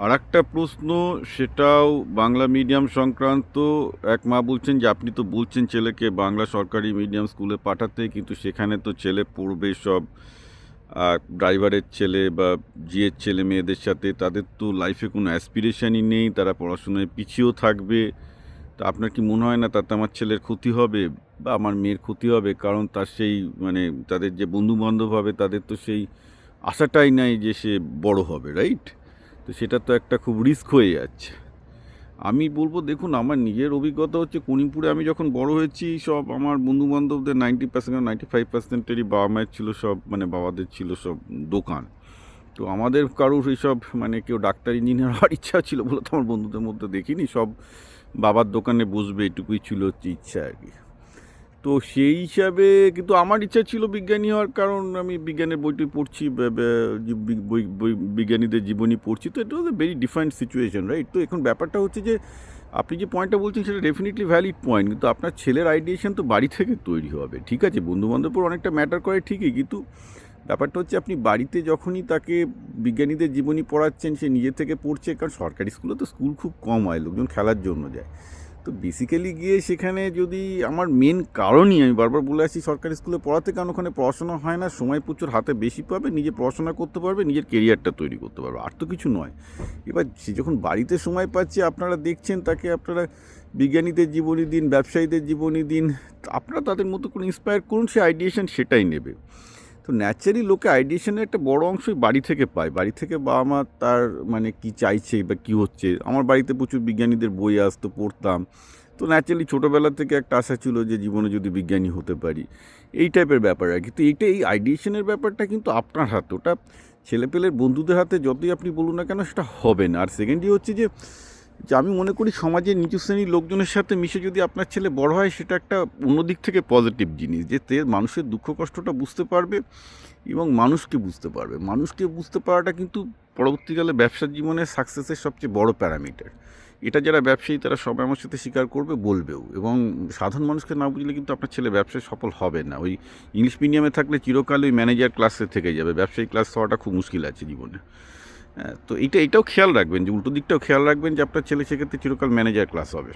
আরেকটা প্রশ্ন, সেটাও বাংলা মিডিয়াম সংক্রান্ত। এক মা বলছেন যে আপনি তো বলছেন ছেলেকে বাংলা সরকারি মিডিয়াম স্কুলে পাঠাতে, কিন্তু সেখানে তো ছেলে পড়বে সব ড্রাইভারের ছেলে বা জিএর ছেলে মেয়েদের সাথে, তাদের তো লাইফে কোনো অ্যাসপিরেশনই নেই, তারা পড়াশোনায় পিছিয়েও থাকবে। তা আপনার কি মনে হয় না তাতে আমার ছেলের ক্ষতি হবে বা আমার মেয়ের ক্ষতি হবে? কারণ তার সেই মানে তাদের যে বন্ধুবান্ধব হবে তাদের তো সেই আশাটাই নাই যে সে বড় হবে, রাইট? তো সেটা তো একটা খুব রিস্ক হয়ে যাচ্ছে। আমি বলবো, দেখুন, আমার নিজের অভিজ্ঞতা হচ্ছে করিমপুরে আমি যখন বড় হয়েছি, সব আমার বন্ধুবান্ধবদের 90% 95%-এরই বাবা মায়ের ছিল সব, মানে বাবাদের ছিল সব দোকান। তো আমাদের কারোর এইসব মানে কেউ ডাক্তার ইঞ্জিনিয়ার হওয়ার ইচ্ছা ছিল বলে তো আমার বন্ধুদের মধ্যে দেখিনি। সব বাবার দোকানে বসবে এটুকুই ছিল হচ্ছে ইচ্ছা আর কি। তো সেই হিসাবে কিন্তু আমার ইচ্ছা ছিল বিজ্ঞানী হওয়ার, কারণ আমি বিজ্ঞানের বইটি পড়ছি, বিজ্ঞানীদের জীবনী পড়ছি। তো এটা হচ্ছে ভেরি ডিফারেন্ট সিচুয়েশন, রাইট? তো এখন ব্যাপারটা হচ্ছে যে আপনি যে পয়েন্টটা বলছেন সেটা ডেফিনেটলি ভ্যালিড পয়েন্ট, কিন্তু আপনার ছেলের আইডিয়েশন তো বাড়ি থেকে তৈরি হবে। ঠিক আছে, বন্ধুবান্ধবের অনেকটা ম্যাটার করে ঠিকই, কিন্তু ব্যাপারটা হচ্ছে আপনি বাড়িতে যখনই তাকে বিজ্ঞানীদের জীবনী পড়াচ্ছেন, সে নিজে থেকে পড়ছে, কারণ সরকারি স্কুলে তো স্কুল খুব কম হয়, লোকজন খেলার জন্য যায়। তো বেসিক্যালি গিয়ে সেখানে যদি আমার মেন কারণই, আমি বারবার বলে আসছি সরকারি স্কুলে পড়াতে, কারণ ওখানে পড়াশোনা হয় না, সময় প্রচুর হাতে বেশি পাবে, নিজে পড়াশোনা করতে পারবে, নিজের কেরিয়ারটা তৈরি করতে পারবে, আর তো কিছু নয়। এবার সে যখন বাড়িতে সময় পাচ্ছে, আপনারা দেখছেন তাকে, আপনারা বিজ্ঞানীদের জীবনী দিন, ব্যবসায়ীদের জীবনী দিন, আপনারা তাদের মতো করে ইন্সপায়ার করুন, সে আইডিয়েশন সেটাই নেবে। তো ন্যাচারালি লোকে আইডিয়েশনের একটা বড় অংশই বাড়ি থেকে পায়। বাড়ি থেকে বাবা মা তার মানে কী চাইছে বা কী হচ্ছে। আমার বাড়িতে প্রচুর বিজ্ঞানীদের বই আসতো, পড়তাম। তো ন্যাচারালি ছোটোবেলা থেকে একটা আশা ছিল যে জীবনে যদি বিজ্ঞানী হতে পারি, এই টাইপের ব্যাপার আর কি। তো এই আইডিয়েশনের ব্যাপারটা কিন্তু আপনার হাতে, ওটা ছেলেপেলের বন্ধুদের হাতে যতই আপনি বলুন না কেন সেটা হবে না। আর সেকেন্ডলি হচ্ছে যে আমি মনে করি সমাজের নিচু শ্রেণীর লোকজনের সাথে মিশে যদি আপনার ছেলে বড় হয়, সেটা একটা অন্যদিক থেকে পজিটিভ জিনিস, যে মানুষের দুঃখ কষ্টটা বুঝতে পারবে এবং মানুষকে বুঝতে পারাটা কিন্তু পরবর্তীকালে ব্যবসার জীবনে সাকসেসের সবচেয়ে বড় প্যারামিটার। এটা যারা ব্যবসায়ী তারা সবাই আমার সাথে স্বীকার করবে, বলবেও। এবং সাধারণ মানুষকে না বুঝলে কিন্তু আপনার ছেলে ব্যবসায় সফল হবে না। ওই ইংলিশ মিডিয়ামে থাকলে চিরকাল ওই ম্যানেজার ক্লাসে থেকে যাবে, ব্যবসায়ী ক্লাস হওয়াটা খুব মুশকিল আছে জীবনে। হ্যাঁ, তো এটাও খেয়াল রাখবেন, যে উল্টো দিকটাও খেয়াল রাখবেন, যে আপনার ছেলে সেক্ষেত্রে চিরকাল ম্যানেজার ক্লাস হবে।